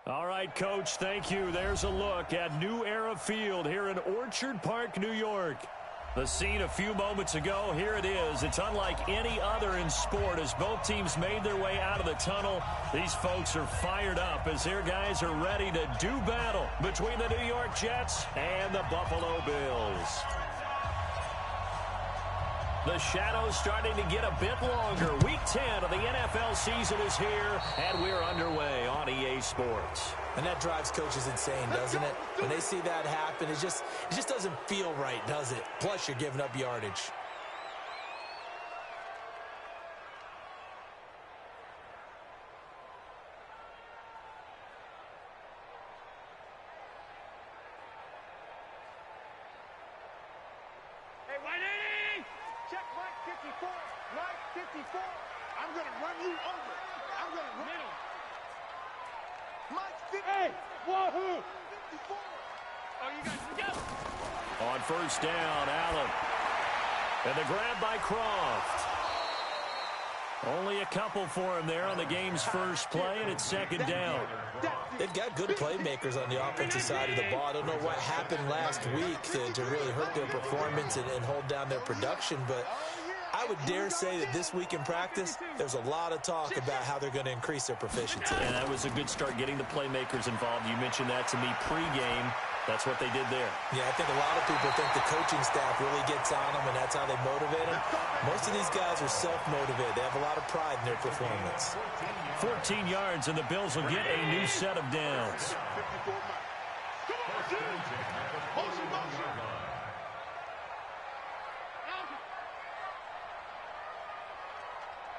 All right, Coach, thank you. There's a look at New Era Field here in Orchard Park, New York. The scene a few moments ago, here it is. It's unlike any other in sport as both teams made their way out of the tunnel. These folks are fired up as their guys are ready to do battle between the New York Jets and the Buffalo Bills. The shadow's starting to get a bit longer. Week 10 of the NFL season is here, and we're underway on EA Sports. And that drives coaches insane, doesn't it? When they see that happen, it just doesn't feel right, does it? Plus, you're giving up yardage. Hey, 180! Check Mike 54. Mike 54. I'm going to run you over. I'm going to run him. Mike 50. Hey, wahoo! 54. Oh, you guys go. On first down, Allen. And the grab by Croft. Only a couple for him there on the game's first play, and it's second down. They've got good playmakers on the offensive side of the ball. I don't know what happened last week to really hurt their performance and hold down their production, but I would dare say that this week in practice, there's a lot of talk about how they're going to increase their proficiency. And that was a good start getting the playmakers involved. You mentioned that to me pregame. That's what they did there. Yeah, I think a lot of people think the coaching staff really gets on them, and that's how they motivate them. Most of these guys are self-motivated. They have a lot of pride in their performance. 14 yards, and the Bills will get a new set of downs.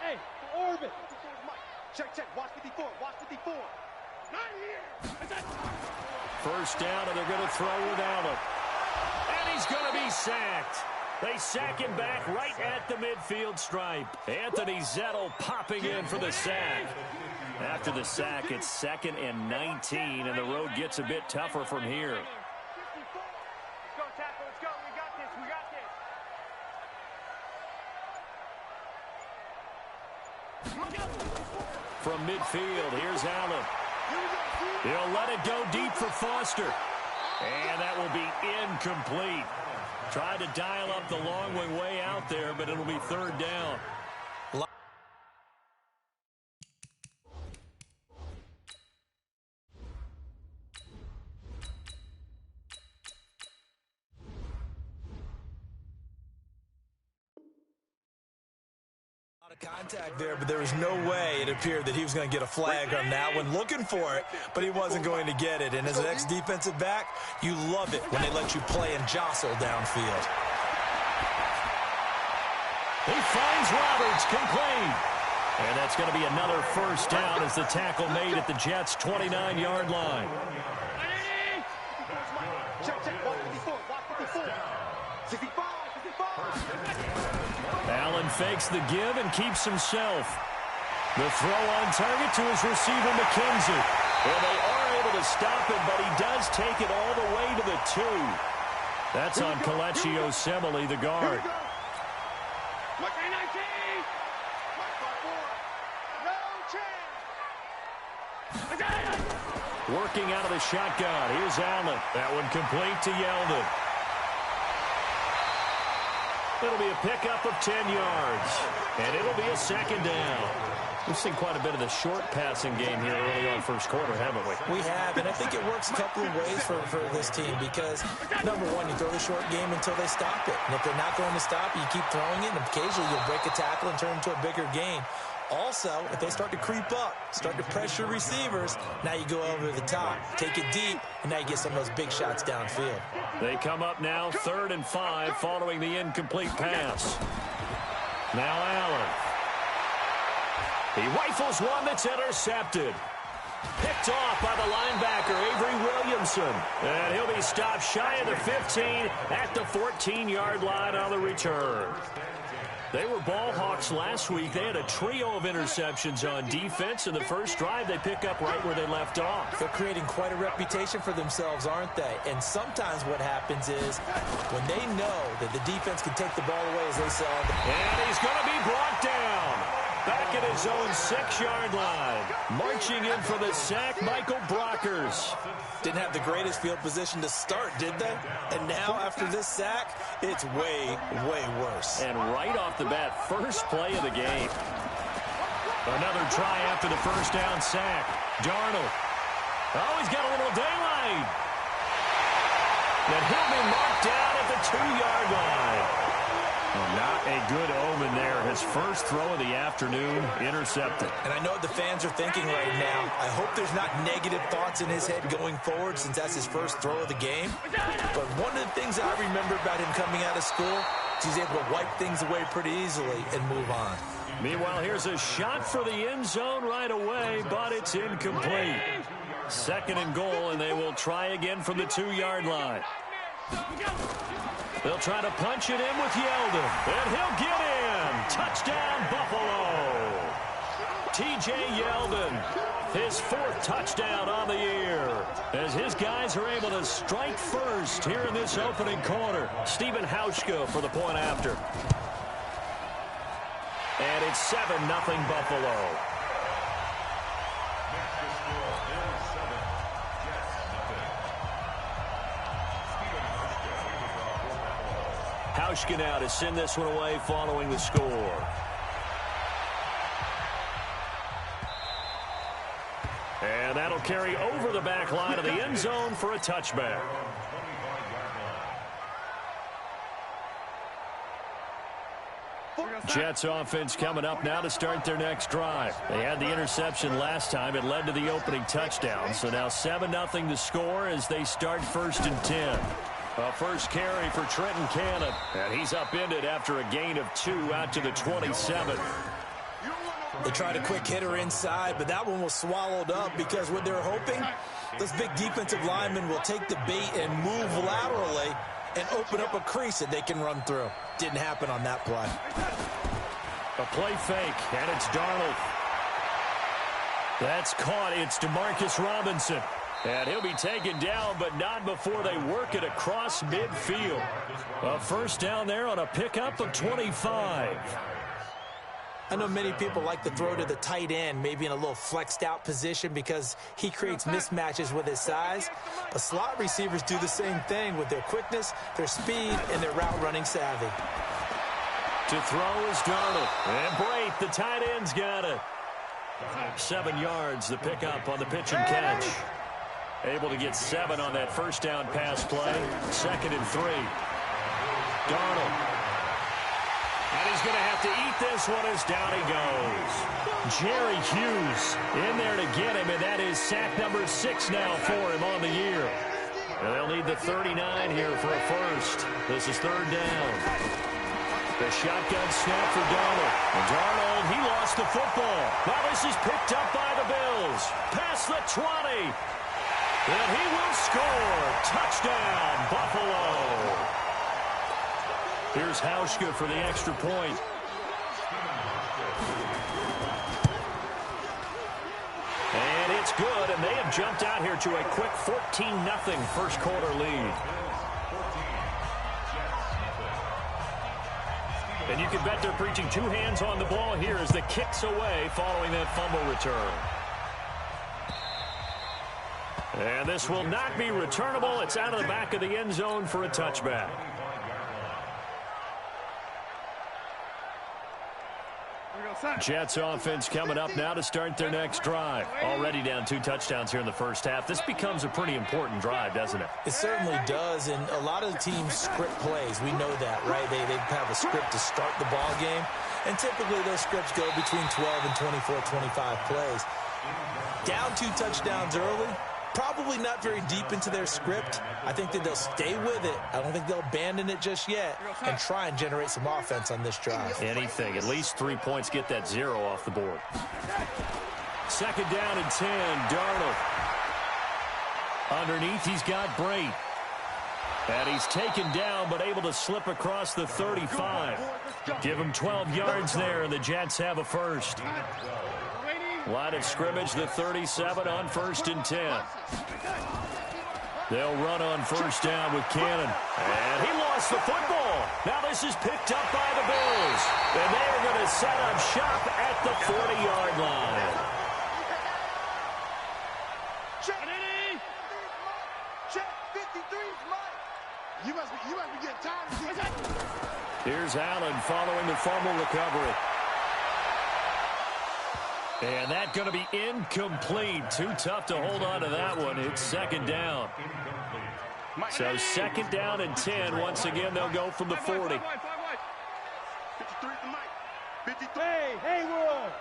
Hey, orbit. Check. Watch 54. Watch 54. Not here. First down, and they're going to throw without him. And he's going to be sacked. They sack him back right at the midfield stripe. Anthony Zettel popping in for the sack. After the sack, it's 2nd and 19, and the road gets a bit tougher from here. Let's go, tackle. Let's go. We got this. We got this. From midfield, here's Allen. He'll let it go deep for Foster. And that will be incomplete. Tried to dial up the long way out there, but it'll be third down. Contact there, but there was no way it appeared that he was going to get a flag on that one. Looking for it, but he wasn't going to get it. And as an ex-defensive back, you love it when they let you play and jostle downfield. He finds Roberts, complete. And that's going to be another first down as the tackle made at the Jets' 29-yard line. Check. Watch 54. Watch 54. 55. Allen fakes the give and keeps himself. The throw on target to his receiver, McKenzie. And they are able to stop him, but he does take it all the way to the 2. That's on Kelechi Osemele, the guard. Working out of the shotgun. Here's Allen. That one complete to Yeldon. It'll be a pickup of 10 yards, and it'll be a second down. We've seen quite a bit of the short passing game here early on first quarter, haven't we? We have, and I think it works a couple of ways for this team because, number one, you throw the short game until they stop it. And if they're not going to stop it, you keep throwing it, and occasionally you'll break a tackle and turn it into a bigger game. Also, if they start to creep up, start to pressure receivers, now you go over the top, take it deep, and now you get some of those big shots downfield. They come up now 3rd and 5 following the incomplete pass. Now Allen. He rifles one that's intercepted. Picked off by the linebacker, Avery Williamson. And he'll be stopped shy of the 15 at the 14-yard line on the return. They were ball hawks last week. They had a trio of interceptions on defense. In the first drive, they pick up right where they left off. They're creating quite a reputation for themselves, aren't they? And sometimes what happens is when they know that the defense can take the ball away, as they saw. And he's going to be brought down. Back at his own 6-yard line. Marching in for the sack, Michael Brockers. Didn't have the greatest field position to start, did they? And now, after this sack, it's way, way worse. And right off the bat, first play of the game. Another try after the first down sack. Darnold. Oh, he's got a little daylight. And he'll be marked down at the 2-yard line. Well, not a good omen there. His first throw of the afternoon intercepted. And I know what the fans are thinking right now. I hope there's not negative thoughts in his head going forward since that's his first throw of the game. But one of the things that I remember about him coming out of school is he's able to wipe things away pretty easily and move on. Meanwhile, here's a shot for the end zone right away, but it's incomplete. 2nd and goal, and they will try again from the 2-yard line. They'll try to punch it in with Yeldon, and he'll get in. Touchdown, Buffalo. T.J. Yeldon, his 4th touchdown on the year, as his guys are able to strike first here in this opening quarter. Stephen Hauschka for the point after. And it's 7-0 Buffalo. Hauschka now to send this one away following the score. And that'll carry over the back line of the end zone for a touchback. Jets offense coming up now to start their next drive. They had the interception last time. It led to the opening touchdown. So now 7-0 to score as they start 1st and 10. A first carry for Trenton Cannon. And he's upended after a gain of 2 out to the 27. They tried a quick hitter inside, but that one was swallowed up because what they're hoping, those big defensive linemen will take the bait and move laterally and open up a crease that they can run through. Didn't happen on that play. A play fake, and it's Darnold. That's caught. It's DeMarcus Robinson. And he'll be taken down, but not before they work it across midfield. A first down there on a pickup of 25. I know many people like to throw to the tight end, maybe in a little flexed out position because he creates mismatches with his size. But slot receivers do the same thing with their quickness, their speed, and their route running savvy. To throw is Darnold. And Brate, the tight end's got it. 7 yards, the pickup on the pitch and catch. Able to get 7 on that first down pass play. 2nd and 3. Darnold. And he's going to have to eat this one as down he goes. Jerry Hughes in there to get him, and that is sack number 6 now for him on the year. And they'll need the 39 here for a first. This is 3rd down. The shotgun snap for Darnold. And Darnold, he lost the football. Now this is picked up by the Bills. Past the 20. And he will score. Touchdown, Buffalo. Here's Hauschka for the extra point. And it's good, and they have jumped out here to a quick 14-0 first quarter lead. And you can bet they're preaching 2 hands on the ball here as the kick's away following that fumble return. And this will not be returnable. It's out of the back of the end zone for a touchback. Jets offense coming up now to start their next drive. Already down 2 touchdowns here in the first half. This becomes a pretty important drive, doesn't it? It certainly does, and a lot of the teams script plays. We know that, right? They have a script to start the ball game, and typically those scripts go between 12 and 24, 25 plays. Down 2 touchdowns early, probably not very deep into their script. I think that they'll stay with it. I don't think they'll abandon it just yet and try and generate some offense on this drive. Anything. At least 3 points. Get that 0 off the board. 2nd down and 10. Darnold. Underneath, he's got Brate. And he's taken down, but able to slip across the 35. Give him 12 yards there, and the Jets have a first. Line of scrimmage, the 37 on 1st and 10. They'll run on first down with Cannon. And he lost the football. Now this is picked up by the Bills. And they are going to set up shop at the 40-yard line. Check 53's Mike. You must be getting tired of this. Here's Allen following the fumble recovery. And that's going to be incomplete. Too tough to hold on to that one. It's second down. So second down and 10. Once again, they'll go from the 40. 53 to Mike. 53. Hey, Haywood.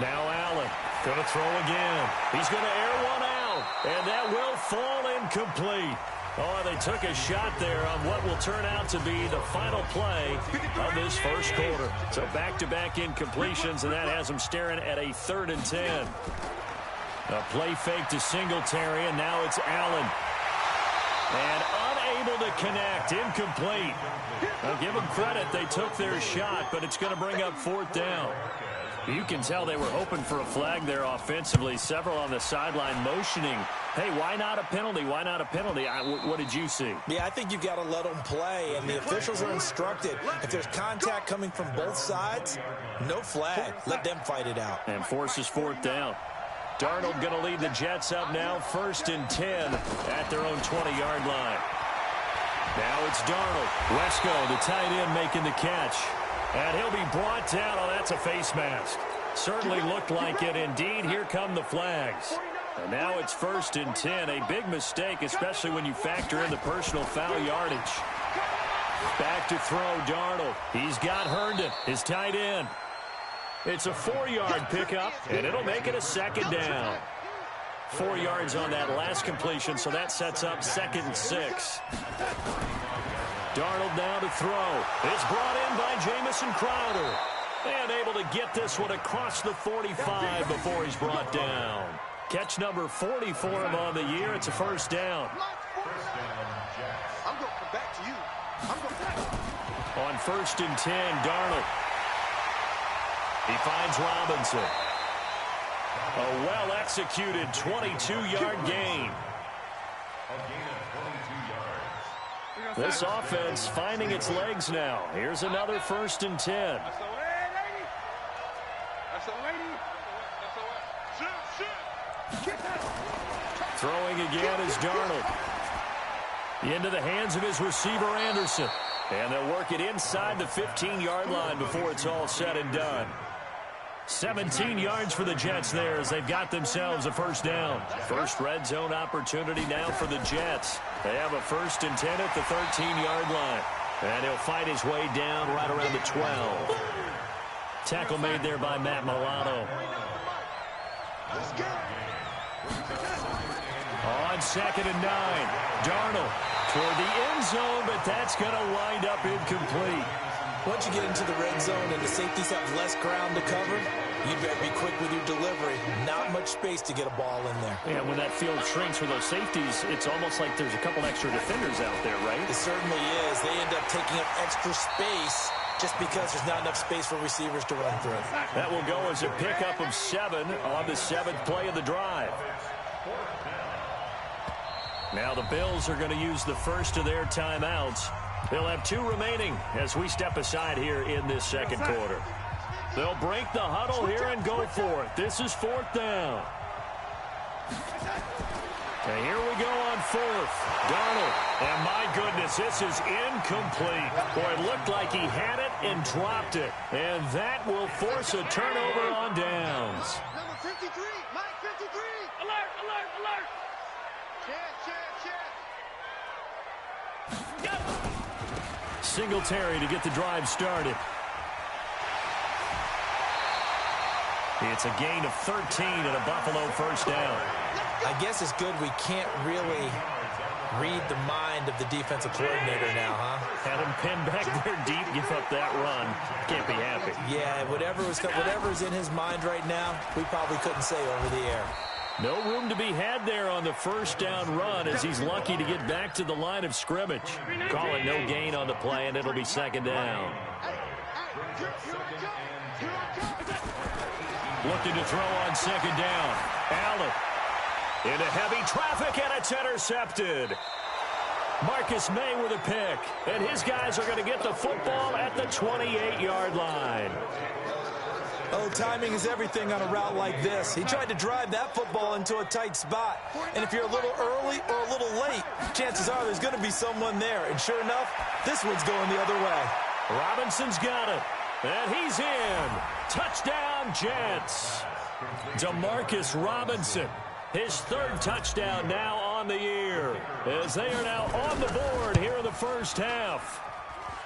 Now Allen going to throw again. He's going to air one out. And that will fall incomplete. Oh, they took a shot there on what will turn out to be the final play of this first quarter. So back-to-back incompletions, and that has them staring at a 3rd and 10. A play fake to Singletary, and now it's Allen. And unable to connect, incomplete. I'll give them credit. They took their shot, but it's going to bring up 4th down. You can tell they were hoping for a flag there offensively. Several on the sideline motioning, hey, why not a penalty? Why not a penalty? What did you see? Yeah, I think you've got to let them play, and the officials are instructed. If there's contact coming from both sides, no flag. Let them fight it out. And forces 4th down. Darnold going to lead the Jets up now, 1st and 10 at their own 20-yard line. Now it's Darnold. Wesco, the tight end, making the catch. And he'll be brought down. Oh, that's a face mask. Certainly looked like it. Indeed, here come the flags. And now it's 1st and 10. A big mistake, especially when you factor in the personal foul yardage. Back to throw, Darnold. He's got Herndon, his tight end. It's a 4-yard pickup, and it'll make it a 2nd down. 4 yards on that last completion, so that sets up 2nd and 6. Darnold now to throw. It's brought in by Jamison Crowder. And able to get this one across the 45 before he's brought down. Catch number 40 for him on the year. It's a 1st down. I'm going to come back to you. On 1st and 10, Darnold. He finds Robinson. A well-executed 22-yard gain. This offense finding its legs now. Here's another 1st and 10. Throwing again is Darnold. Into the hands of his receiver, Anderson. And they'll work it inside the 15-yard line before it's all said and done. 17 yards for the Jets there as they've got themselves a 1st down. First red zone opportunity now for the Jets. They have a 1st and 10 at the 13-yard line. And he'll fight his way down right around the 12. Tackle made there by Matt Milano. On 2nd and 9, Darnold toward the end zone, but that's going to wind up incomplete. Once you get into the red zone and the safeties have less ground to cover, you better be quick with your delivery. Not much space to get a ball in there. And when that field shrinks for those safeties, it's almost like there's a couple extra defenders out there, right? It certainly is. They end up taking up extra space just because there's not enough space for receivers to run through. That will go as a pickup of 7 on the 7th play of the drive. Now the Bills are going to use the first of their timeouts. They'll have 2 remaining as we step aside here in this second quarter. They'll break the huddle here and go for it. This is 4th down. And here we go on 4th. Darnold. And my goodness, this is incomplete. Boy, it looked like he had it and dropped it. And that will force a turnover on downs. Number 53, Mike 53. Alert, alert, alert. Check. Singletary to get the drive started. It's a gain of 13 and a Buffalo 1st down. I guess it's good we can't really read the mind of the defensive coordinator now, huh? Had him pinned back there deep, give up that run. Can't be happy. Yeah, whatever's in his mind right now, we probably couldn't say over the air. No room to be had there on the 1st down run as he's lucky to get back to the line of scrimmage. Call it no gain on the play, and it'll be 2nd down. Looking to throw on 2nd down. Allen into heavy traffic, and it's intercepted. Marcus May with a pick, and his guys are going to get the football at the 28-yard line. Oh, timing is everything on a route like this. He tried to drive that football into a tight spot. And if you're a little early or a little late, chances are there's going to be someone there. And sure enough, this one's going the other way. Robinson's got it. And he's in. Touchdown, Jets. Demarcus Robinson, his third touchdown now on the year, as they are now on the board here in the first half.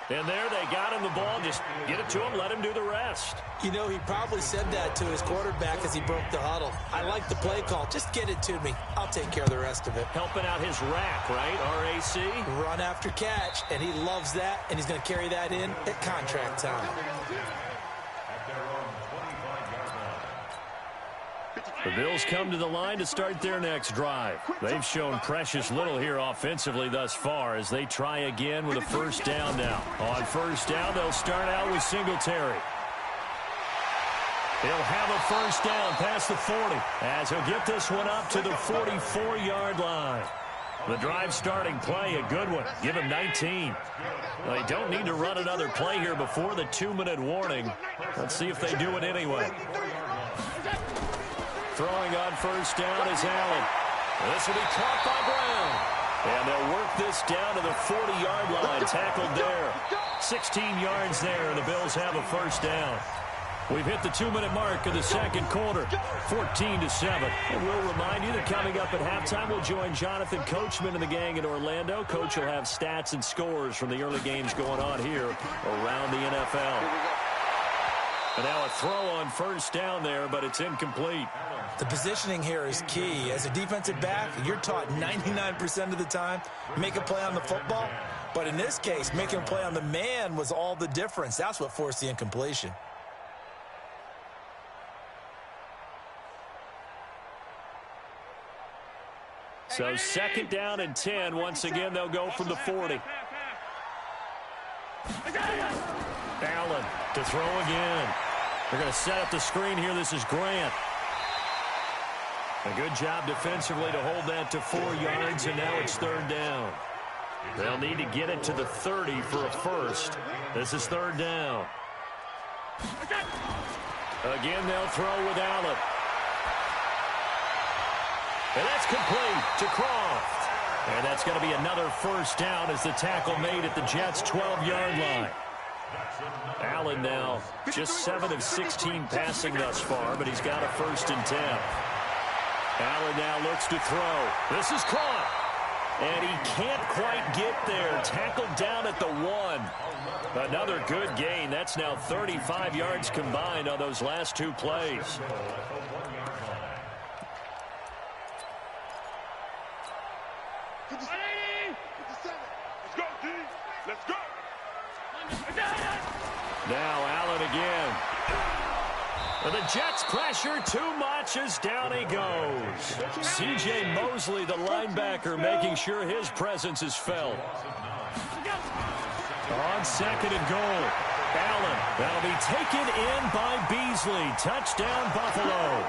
And there they got him the ball. Just get it to him, let him do the rest. You know, he probably said that to his quarterback as he broke the huddle. I like the play call. Just get it to me. I'll take care of the rest of it. Helping out his rack, right? RAC? Run after catch, and he loves that, and he's going to carry that in at contract time. The Bills come to the line to start their next drive. They've shown precious little here offensively thus far as they try again with a first down now. On first down, they'll start out with Singletary. He'll have a first down past the 40 as he'll get this one up to the 44-yard line. The drive starting play, a good one. Give him 19. They don't need to run another play here before the 2-minute warning. Let's see if they do it anyway. Throwing on first down is Allen. This will be caught by Brown. And they'll work this down to the 40-yard line. Tackled there. 16 yards there, and the Bills have a first down. We've hit the 2-minute mark of the second quarter, 14-7. And we'll remind you that coming up at halftime, we'll join Jonathan Coachman and the gang in Orlando. Coach will have stats and scores from the early games going on here around the NFL. And now a throw on first down there, but it's incomplete. The positioning here is key. As a defensive back, you're taught 99% of the time, make a play on the football. But in this case, making a play on the man was all the difference. That's what forced the incompletion. So second down and 10. Once again, they'll go from the 40. Allen to throw again. They're going to set up the screen here. This is Grant. A good job defensively to hold that to 4 yards, and now it's third down. They'll need to get it to the 30 for a first. This is third down. Again, they'll throw with Allen. And that's complete to Croft. And that's going to be another first down as the tackle made at the Jets' 12-yard line. Allen now just 7 of 16 passing thus far, but he's got a 1st and 10. Allen now looks to throw. This is caught. And he can't quite get there. Tackled down at the 1. Another good gain. That's now 35 yards combined on those last 2 plays. Now Allen again. And the Jets pressure too much as down he goes. C.J. Mosley, the linebacker, making sure his presence is felt. On second and goal. Allen, that'll be taken in by Beasley. Touchdown, Buffalo.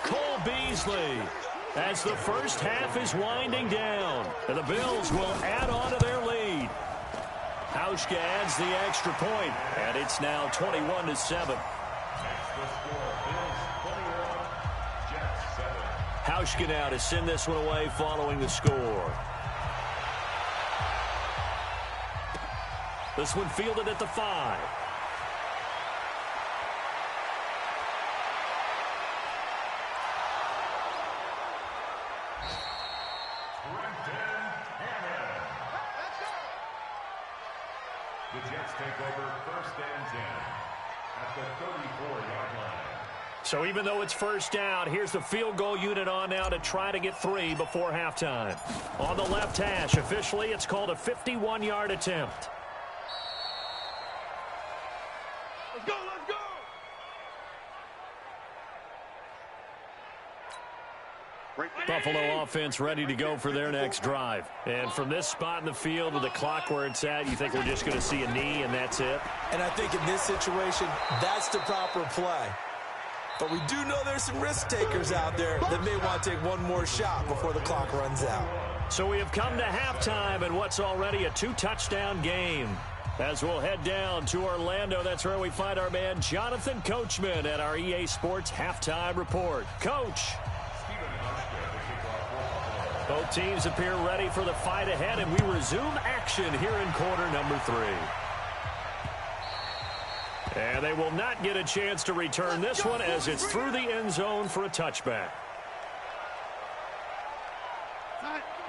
Cole Beasley, as the first half is winding down. And the Bills will add on to their lead. Hauschka adds the extra point, and it's now 21-7. Hauschka now to send this one away following the score. This one fielded at the 5. The Jets take over 1st and 10 at the 34-yard line. So even though it's first down, here's the field goal unit on now to try to get 3 before halftime. On the left hash, officially, it's called a 51-yard attempt. Let's go, let's go! Buffalo offense ready to go for their next drive. And from this spot in the field with the clock where it's at, you think we're just going to see a knee and that's it? And I think in this situation, that's the proper play. But we do know there's some risk takers out there that may want to take one more shot before the clock runs out. So we have come to halftime in what's already a 2-touchdown game. As we'll head down to Orlando, that's where we find our man Jonathan Coachman at our EA Sports Halftime Report. Coach. Both teams appear ready for the fight ahead, and we resume action here in quarter number 3. And they will not get a chance to return this one as it's through the end zone for a touchback.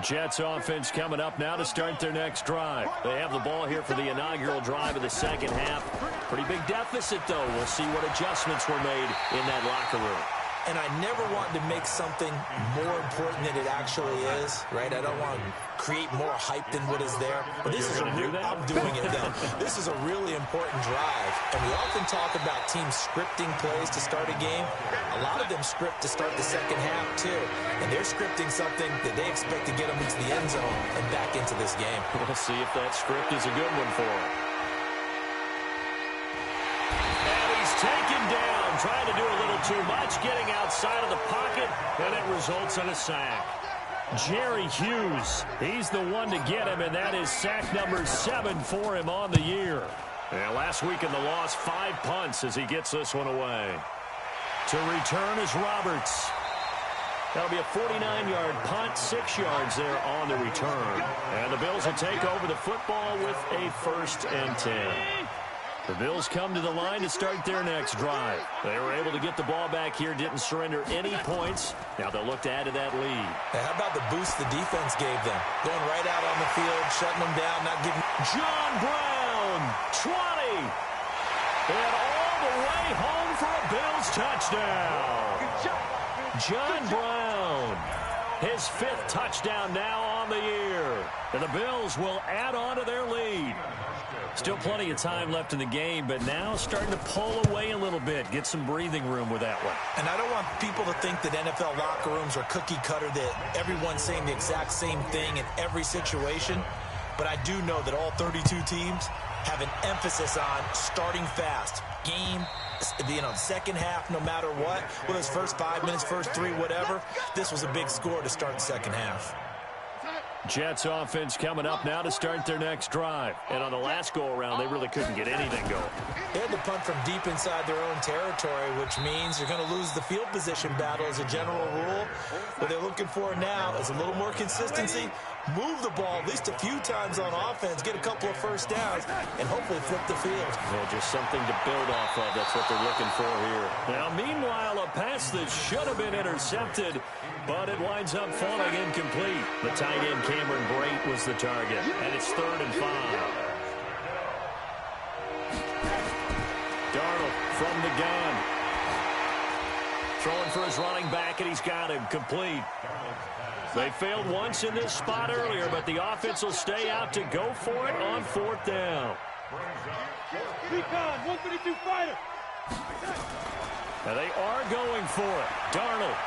Jets offense coming up now to start their next drive. They have the ball here for the inaugural drive of the second half. Pretty big deficit, though. We'll see what adjustments were made in that locker room. And I never want to make something more important than it actually is, right? I don't want to create more hype than what is there. But this is I'm doing it then. This is a really important drive. And we often talk about teams scripting plays to start a game. A lot of them script to start the second half, too. And they're scripting something that they expect to get them into the end zone and back into this game. We'll see if that script is a good one for them. And he's taken down. Trying to do a little too much, getting outside of the pocket, and it results in a sack. Jerry Hughes, he's the one to get him, and that is sack number 7 for him on the year. And last week in the loss, 5 punts as he gets this one away. To return is Roberts. That'll be a 49-yard punt, 6 yards there on the return. And the Bills will take over the football with a 1st and 10. The Bills come to the line to start their next drive. They were able to get the ball back here, didn't surrender any points. Now they'll look to add to that lead. Hey, how about the boost the defense gave them? Going right out on the field, shutting them down, not giving... John Brown, 20. And all the way home for a Bills touchdown. John Brown, his 5th touchdown now on the year. And the Bills will add on to their lead. Still plenty of time left in the game, but now starting to pull away a little bit, get some breathing room with that one. And I don't want people to think that NFL locker rooms are cookie cutter, that everyone's saying the exact same thing in every situation. But I do know that all 32 teams have an emphasis on starting fast. Game, second half, no matter what. Whether it's first 5 minutes, first 3, whatever. This was a big score to start the second half. Jets offense coming up now to start their next drive. And on the last go-around, they really couldn't get anything going. They had to punt from deep inside their own territory, which means you're going to lose the field position battle as a general rule. What they're looking for now is a little more consistency, move the ball at least a few times on offense, get a couple of first downs, and hopefully flip the field. Yeah, just something to build off of. That's what they're looking for here. Now, meanwhile, a pass that should have been intercepted, but it winds up falling incomplete. The tight end, Cameron Brate, was the target, and it's 3rd and 5. Darnold from the gun. Throwing for his running back, and he's got him complete. They failed once in this spot earlier, but the offense will stay out to go for it on 4th down. Recon, 132 fighter. And they are going for it. Darnold.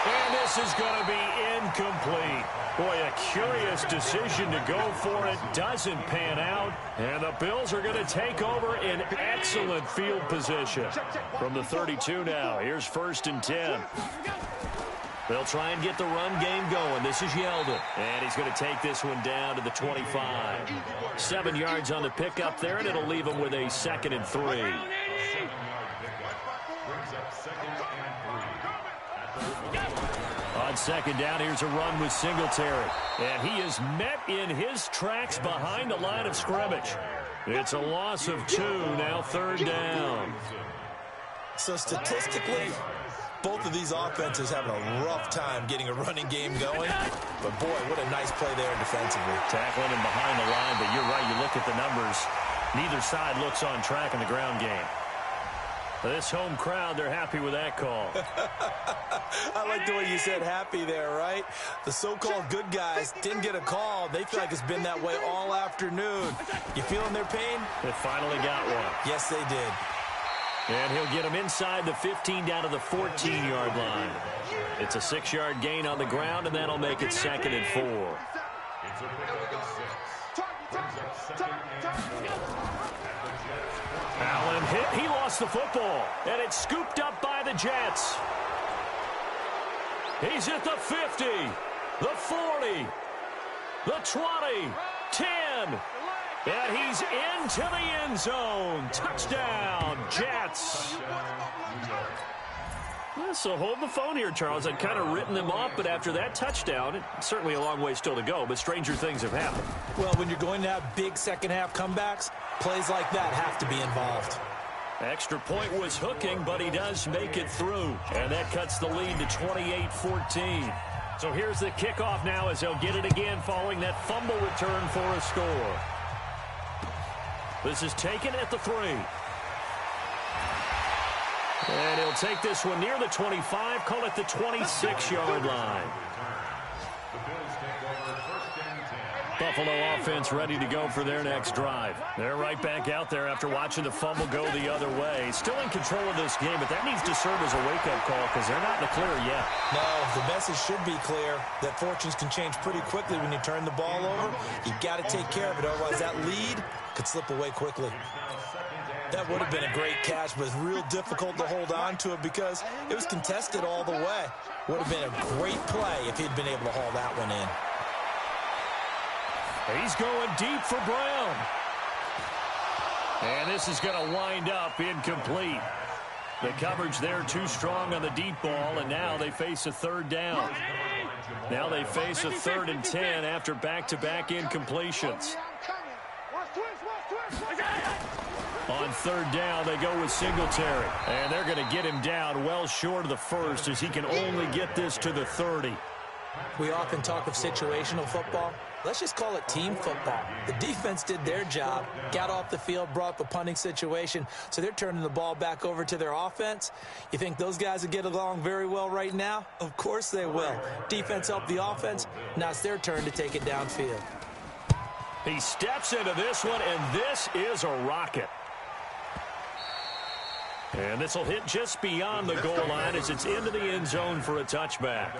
And this is going to be incomplete. Boy, a curious decision to go for it. Doesn't pan out. And the Bills are going to take over in excellent field position. From the 32 now, here's 1st and 10. They'll try and get the run game going. This is Yeldon. And he's going to take this one down to the 25. 7 yards on the pickup there, and it'll leave him with a 2nd and 3. On 2nd down, here's a run with Singletary. And he is met in his tracks behind the line of scrimmage. It's a loss of 2, now 3rd down. So statistically, both of these offenses having a rough time getting a running game going. But, boy, what a nice play there defensively. Tackling him behind the line, but you're right. You look at the numbers. Neither side looks on track in the ground game. This home crowd, they're happy with that call. I like the way you said happy there, right? The so-called good guys didn't get a call. They feel like it's been that way all afternoon. You feeling their pain? They finally got one. Yes, they did. And he'll get him inside the 15 down to the 14-yard line. It's a 6-yard gain on the ground, and that'll make it 2nd and 4. Allen hit. He lost the football, and it's scooped up by the Jets. He's at the 50, the 40, the 20, 10, and he's into the end zone. Touchdown, Jets. So hold the phone here, Charles. I'd kind of written them off, but after that touchdown, it's certainly a long way still to go, but stranger things have happened. Well, when you're going to have big second-half comebacks, plays like that have to be involved. Extra point was hooking, but he does make it through, and that cuts the lead to 28-14. So here's the kickoff now as they'll get it again following that fumble return for a score. This is taken at the 3. And he'll take this one near the 25, call it the 26-yard line. Buffalo offense ready to go for their next drive. They're right back out there after watching the fumble go the other way. Still in control of this game, but that needs to serve as a wake-up call because they're not in the clear yet. No, the message should be clear that fortunes can change pretty quickly when you turn the ball over. You've got to take care of it, otherwise that lead could slip away quickly. That would have been a great catch, but it's real difficult to hold on to it because it was contested all the way. Would have been a great play if he'd been able to haul that one in. He's going deep for Brown. And this is going to wind up incomplete. The coverage there too strong on the deep ball, and now they face a third down. Now they face a 3rd and 10 after back-to-back incompletions. On 3rd down, they go with Singletary. And they're going to get him down well short of the 1st as he can only get this to the 30. We often talk of situational football. Let's just call it team football. The defense did their job, got off the field, brought the punting situation, so they're turning the ball back over to their offense. You think those guys will get along very well right now? Of course they will. Defense helped the offense. Now it's their turn to take it downfield. He steps into this one, and this is a rocket. And this will hit just beyond the goal line as it's into the end zone for a touchback.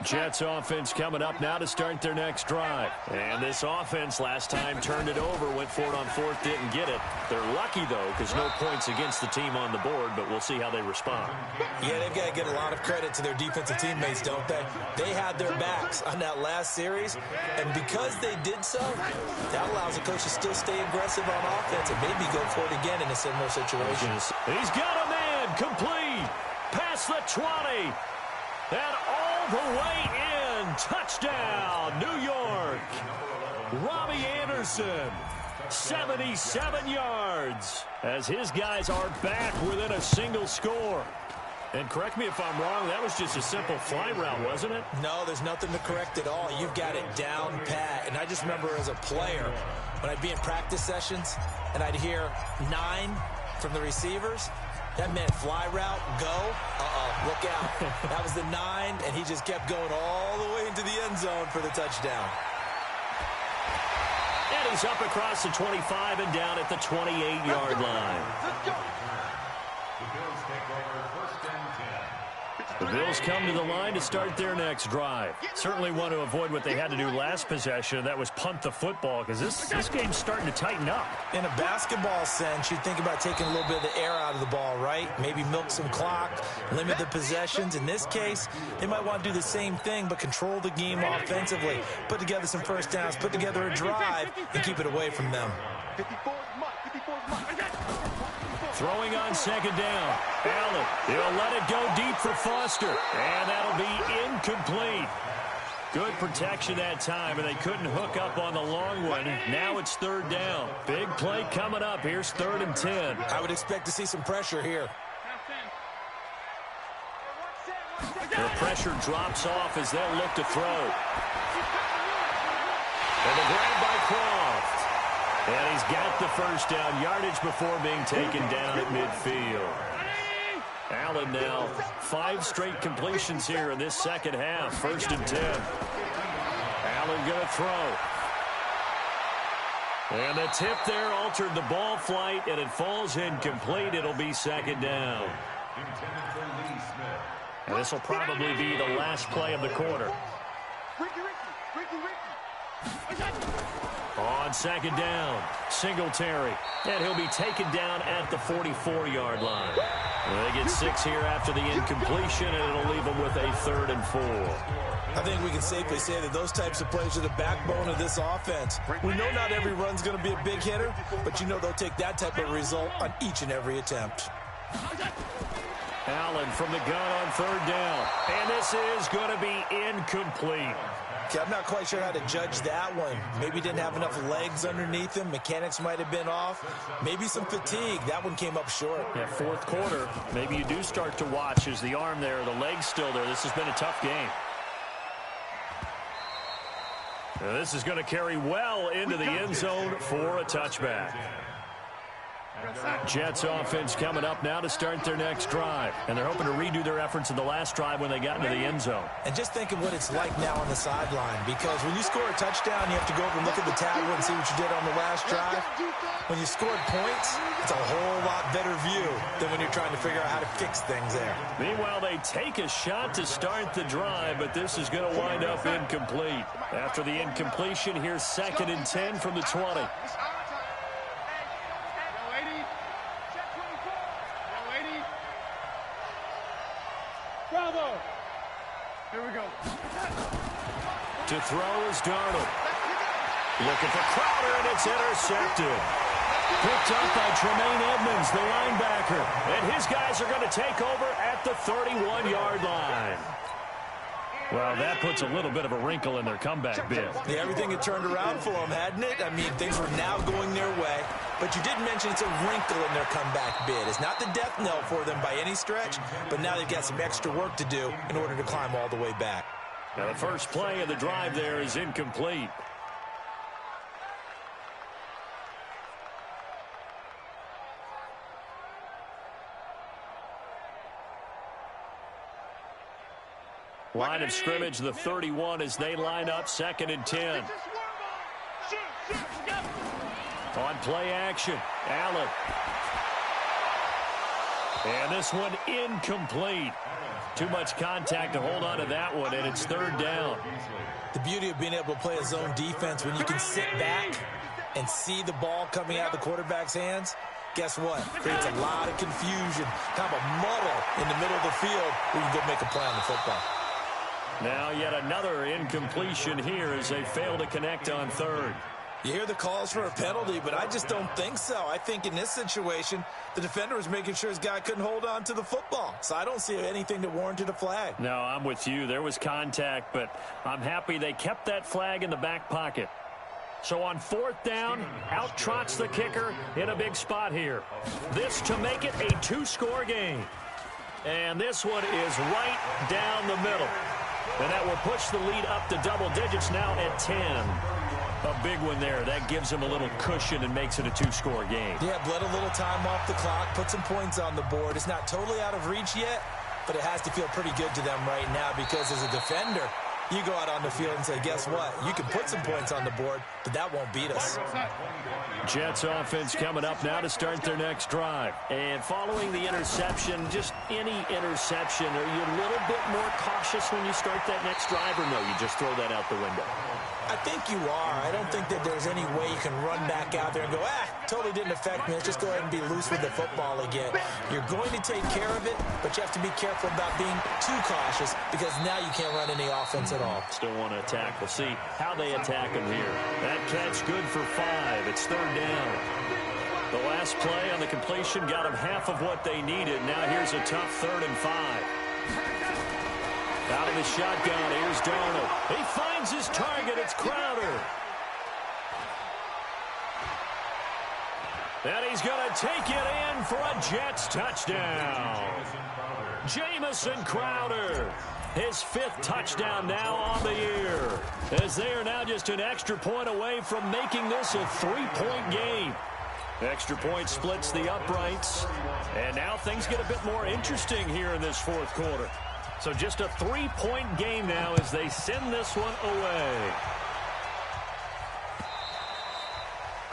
Jets offense coming up now to start their next drive. And this offense last time turned it over, went for it on 4th, didn't get it. They're lucky, though, because no points against the team on the board, but we'll see how they respond. Yeah, they've got to get a lot of credit to their defensive teammates, don't they? They had their backs on that last series, and because they did so, that allows the coach to still stay aggressive on offense and maybe go for it again in a similar situation. He's got a man complete past the 20. And all the way in. Touchdown, New York. Robbie Anderson, 77 yards, as his guys are back within a single score. And correct me if I'm wrong, that was just a simple fly route, wasn't it? No, there's nothing to correct at all. You've got it down pat. And I just remember as a player, when I'd be in practice sessions and I'd hear 9 from the receivers, that meant fly route, go, look out. That was the 9, and he just kept going all the way into the end zone for the touchdown. And he's up across the 25 and down at the 28-yard line. The Bills take over 1st and 10. The Bills come to the line to start their next drive. Certainly want to avoid what they had to do last possession. That was punt the football, because this game's starting to tighten up. In a basketball sense, you think about taking a little bit of the air out of the ball, right? Maybe milk some clock, limit the possessions. In this case, they might want to do the same thing, but control the game offensively. Put together some first downs, put together a drive, and keep it away from them. 54 is mine. 54 is mine. Throwing on 2nd down. Allen, he'll let it go deep for Foster. And that'll be incomplete. Good protection that time, and they couldn't hook up on the long one. Now it's 3rd down. Big play coming up. Here's 3rd and 10. I would expect to see some pressure here. The pressure drops off as they'll look to throw. And the grab by Croft. And he's got the first down yardage before being taken down at midfield. Allen now 5 straight completions here in this second half. 1st and 10. Allen going to throw. And the tip there altered the ball flight, and it falls incomplete. It'll be second down. And this will probably be the last play of the quarter. On second down, Singletary. And he'll be taken down at the 44-yard line. They get 6 here after the incompletion, and it'll leave them with a 3rd and 4. I think we can safely say that those types of plays are the backbone of this offense. We know not every run's going to be a big hitter, but you know they'll take that type of result on each and every attempt. Allen from the gun on 3rd down. And this is going to be incomplete. Okay, I'm not quite sure how to judge that one. Maybe didn't have enough legs underneath him. Mechanics might have been off. Maybe some fatigue. That one came up short. Yeah, 4th quarter. Maybe you do start to watch. Is the arm there, the leg's still there? This has been a tough game. Now, this is going to carry well into the end zone for a touchback. Jets offense coming up now to start their next drive. And they're hoping to redo their efforts in the last drive when they got into the end zone. And just think of what it's like now on the sideline. Because when you score a touchdown, you have to go over and look at the tablet and see what you did on the last drive. When you scored points, it's a whole lot better view than when you're trying to figure out how to fix things there. Meanwhile, they take a shot to start the drive, but this is going to wind up incomplete. After the incompletion, here's 2nd and 10 from the 20. Bravo. Here we go. To throw is Darnold. Looking for Crowder, and it's intercepted. Picked up by Tremaine Edmonds, the linebacker. And his guys are going to take over at the 31-yard line. Well, that puts a little bit of a wrinkle in their comeback bid. Yeah, everything had turned around for them, hadn't it? I mean, things were now going their way. But you did mention it's a wrinkle in their comeback bid. It's not the death knell for them by any stretch, but now they've got some extra work to do in order to climb all the way back. Now, the first play of the drive there is incomplete. Line of scrimmage, the 31 as they line up, 2nd and 10. On play action, Allen. And this one incomplete. Too much contact to hold on to that one, and it's 3rd down. The beauty of being able to play a zone defense when you can sit back and see the ball coming out of the quarterback's hands, guess what? Creates a lot of confusion, kind of a muddle in the middle of the field where you can go make a play on the football. Now yet another incompletion here as they fail to connect on 3rd. You hear the calls for a penalty, but I just don't think so. I think in this situation, the defender was making sure his guy couldn't hold on to the football. So I don't see anything that warranted a flag. No, I'm with you. There was contact, but I'm happy they kept that flag in the back pocket. So on 4th down, out trots the kicker in a big spot here. This to make it a 2-score game. And this one is right down the middle. And that will push the lead up to double digits now at 10. A big one there. That gives them a little cushion and makes it a 2-score game. Yeah, bled a little time off the clock, put some points on the board. It's not totally out of reach yet, but it has to feel pretty good to them right now because as a defender, you go out on the field and say, guess what? You can put some points on the board, but that won't beat us. Jets offense coming up now to start their next drive. And following the interception, just any interception, are you a little bit more cautious when you start that next drive, or no, you just throw that out the window? I think you are. I don't think that there's any way you can run back out there and go, totally didn't affect me. Let's just go ahead and be loose with the football again. You're going to take care of it, but you have to be careful about being too cautious because now you can't run any offense at all. Still want to attack. We'll see how they attack them here. That catch good for 5. It's 3rd down. The last play on the completion got them half of what they needed. Now here's a tough 3rd and 5. Out of the shotgun, here's Darnold. He finds his target. It's Crowder. And he's going to take it in for a Jets touchdown. Jamison Crowder. His 5th touchdown now on the year. As they are now just an extra point away from making this a 3-point game. Extra point splits the uprights. And now things get a bit more interesting here in this 4th quarter. So just a 3-point game now as they send this one away.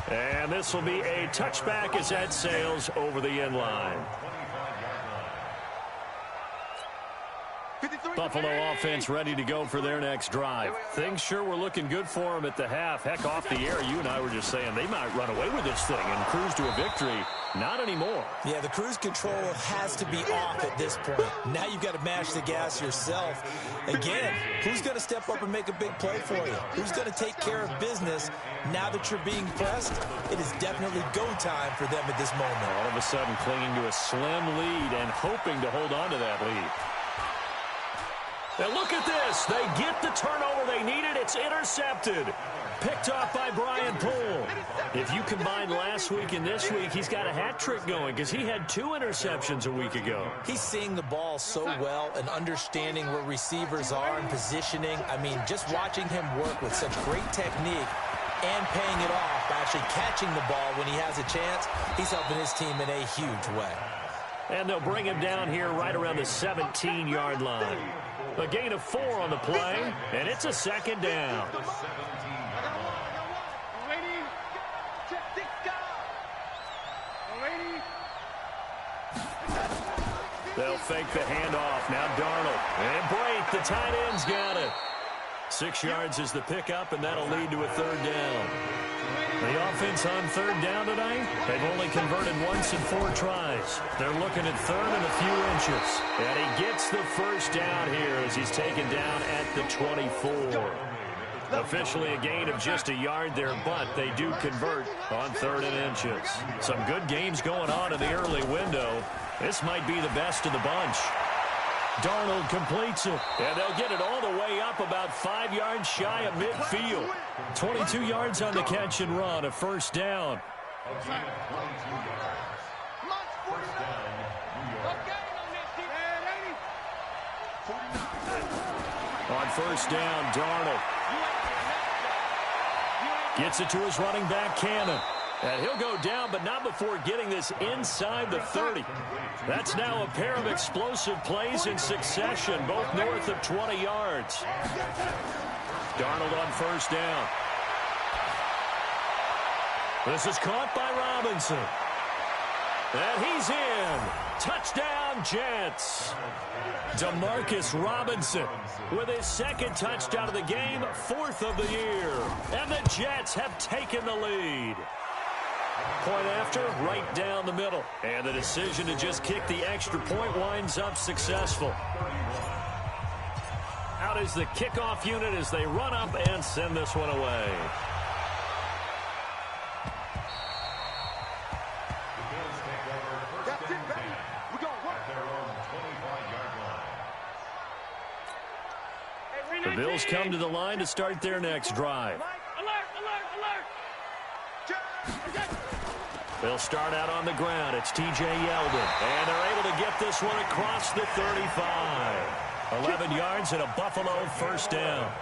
And this will be a touchback as that sails over the end line. Buffalo offense ready to go for their next drive. Things sure were looking good for them at the half. Heck, off the air, you and I were just saying they might run away with this thing and cruise to a victory. Not anymore. Yeah, the cruise control has to be off at this point. Now you've got to mash the gas yourself. Again, who's going to step up and make a big play for you? Who's going to take care of business now that you're being pressed? It is definitely go time for them at this moment. All of a sudden clinging to a slim lead and hoping to hold on to that lead. And look at this. They get the turnover they needed. It's intercepted. Picked off by Brian Poole. If you combine last week and this week, he's got a hat trick going because he had 2 interceptions a week ago. He's seeing the ball so well and understanding where receivers are and positioning. I mean, just watching him work with such great technique and paying it off by actually catching the ball when he has a chance, he's helping his team in a huge way. And they'll bring him down here right around the 17-yard line. A gain of 4 on the play, and it's a second down. They'll fake the handoff. Now Darnold. And Brate, the tight end's got it. 6 yards is the pickup, and that'll lead to a third down. The offense on third down tonight, they've only converted once in 4 tries. They're looking at third and a few inches. And he gets the first down here as he's taken down at the 24. Officially a gain of just a yard there, but they do convert on 3rd and inches. Some good games going on in the early window. This might be the best of the bunch. Darnold completes it, and they'll get it all the way up about 5 yards shy of midfield. 22 yards on the catch and run, a first down. On first down, Darnold gets it to his running back, Cannon. And he'll go down, but not before getting this inside the 30. That's now a pair of explosive plays in succession, both north of 20 yards. Darnold on first down. This is caught by Robinson. And he's in. Touchdown, Jets. Demarcus Robinson with his 2nd touchdown of the game, 4th of the year. And the Jets have taken the lead. Point after, right down the middle. And the decision to just kick the extra point winds up successful. Out is the kickoff unit as they run up and send this one away. The Bills come to the line to start their next drive. They'll start out on the ground. It's T.J. Yeldon. And they're able to get this one across the 35. 11 yards and a Buffalo first down.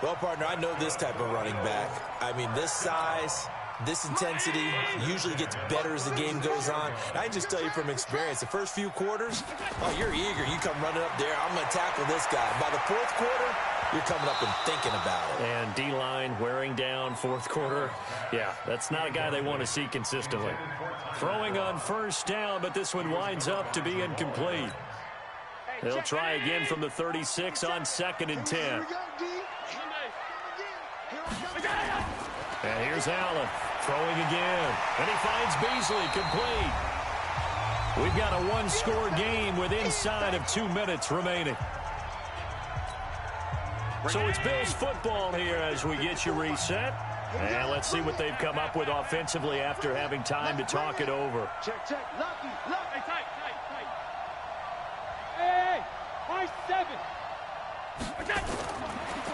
Well, partner, I know this type of running back. I mean, this size, this intensity usually gets better as the game goes on. And I can just tell you from experience, the first few quarters, oh, you're eager. You come running up there. I'm going to tackle this guy. By the 4th quarter, you're coming up and thinking about it. And D-line wearing down 4th quarter. Yeah, that's not a guy they want to see consistently. Throwing on first down, but this one winds up to be incomplete. They'll try again from the 36 on 2nd and 10. And here's Allen throwing again. And he finds Beasley complete. We've got a 1-score game with inside of 2 minutes remaining. So it's Bills football here as we get you reset. And let's see what they've come up with offensively after having time to talk it over. Check, check. Lucky, lucky. Tight. Hey, my 7.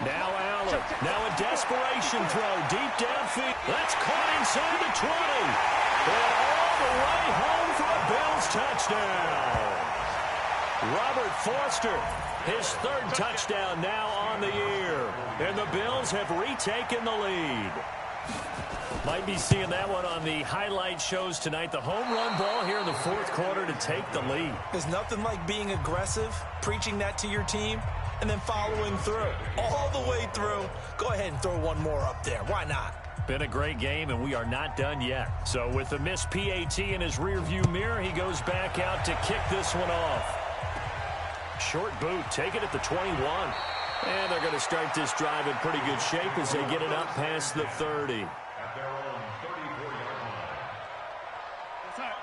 Now Allen. Now a desperation throw deep downfield. That's caught inside the 20. And all the way home for a Bills touchdown. Robert Foster, his 3rd touchdown now on the year. And the Bills have retaken the lead. Might be seeing that one on the highlight shows tonight. The home run ball here in the 4th quarter to take the lead. There's nothing like being aggressive, preaching that to your team, and then following through. All the way through. Go ahead and throw one more up there. Why not? Been a great game, and we are not done yet. So with the missed PAT in his rearview mirror, he goes back out to kick this one off. Short boot, take it at the 21. And they're going to start this drive in pretty good shape as they get it up past the 30.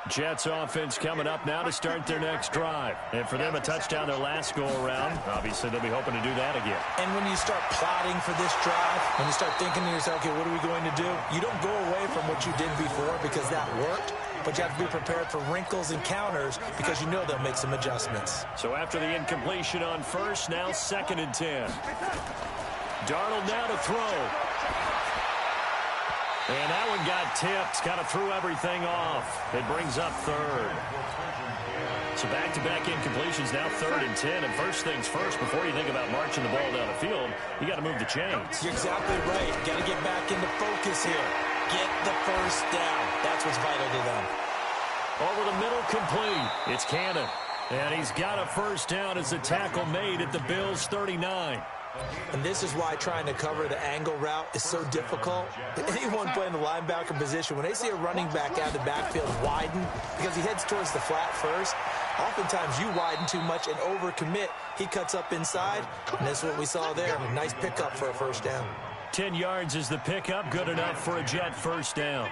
Jets offense coming up now to start their next drive. And for them, a touchdown their last go-around. Obviously, they'll be hoping to do that again. And when you start plotting for this drive, when you start thinking to yourself, okay, what are we going to do? You don't go away from what you did before because that worked. But you have to be prepared for wrinkles and counters because you know they'll make some adjustments. So after the incompletion on first, now 2nd and 10. Darnold now to throw. And that one got tipped, kind of threw everything off. It brings up 3rd. So back-to-back incompletions, now 3rd and 10. And first things first, before you think about marching the ball down the field, you got to move the chains. You're exactly right. Got to get back into focus here. Get the first down. That's what's vital to them. Over the middle, complete. It's Cannon. And he's got a first down as the tackle made at the Bills' 39. And this is why trying to cover the angle route is so difficult. Anyone playing the linebacker position, when they see a running back out of the backfield widen because he heads towards the flat first, oftentimes you widen too much and overcommit. He cuts up inside, and that's what we saw there. A nice pickup for a first down. 10 yards is the pickup, good enough for a Jet first down.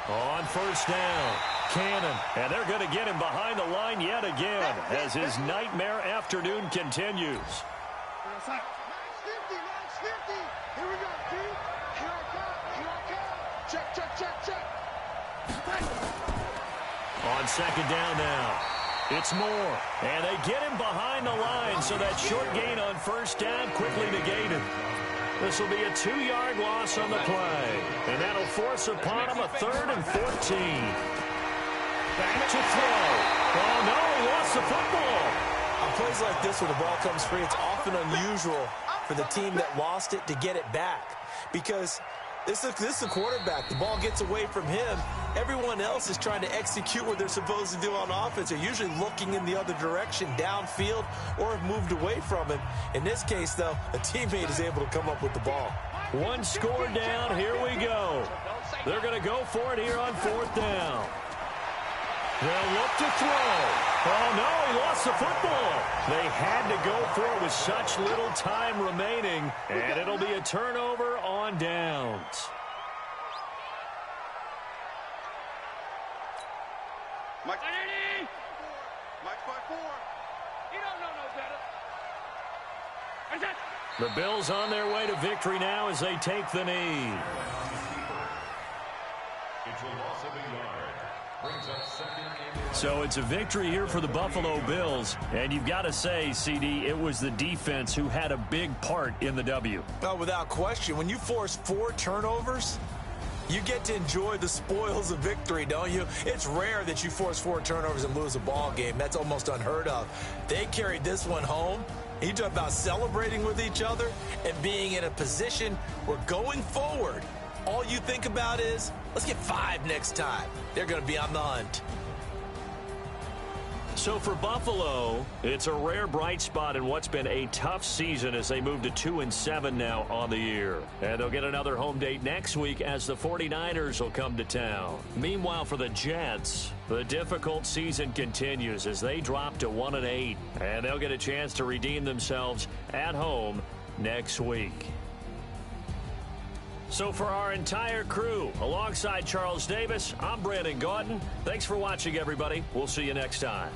On first down, Cannon, and they're going to get him behind the line yet again as his nightmare afternoon continues. Here we go, dude. Here I come. Check. On 2nd down now, it's Moore, and they get him behind the line, so that short gain on first down quickly negated. This will be a 2-yard loss on the play, and that'll force upon him a 3rd and 14. Back to throw. Oh, no, he lost the football. On plays like this where the ball comes free, it's often unusual for the team that lost it to get it back because this is a quarterback. The ball gets away from him. Everyone else is trying to execute what they're supposed to do on offense. They're usually looking in the other direction, downfield, or have moved away from him. In this case, though, a teammate is able to come up with the ball. One score down. Here we go. They're going to go for it here on 4th down. They'll look to throw. Oh, no, he lost the football. They had to go for it with such little time remaining, and it'll be a turnover on downs. Mike's by 4. You don't know no better. The Bills on their way to victory now as they take the knee. It's a loss of a yard. Brings up 2nd and... So it's a victory here for the Buffalo Bills. And you've got to say, CD, it was the defense who had a big part in the W. Well, without question, when you force 4 turnovers, you get to enjoy the spoils of victory, don't you? It's rare that you force 4 turnovers and lose a ball game. That's almost unheard of. They carried this one home. You talk about celebrating with each other and being in a position where going forward, all you think about is, let's get 5 next time. They're going to be on the hunt. So for Buffalo, it's a rare bright spot in what's been a tough season as they move to 2-7 now on the year. And they'll get another home date next week as the 49ers will come to town. Meanwhile, for the Jets, the difficult season continues as they drop to 1-8. And they'll get a chance to redeem themselves at home next week. So for our entire crew, alongside Charles Davis, I'm Brandon Gaudin. Thanks for watching, everybody. We'll see you next time.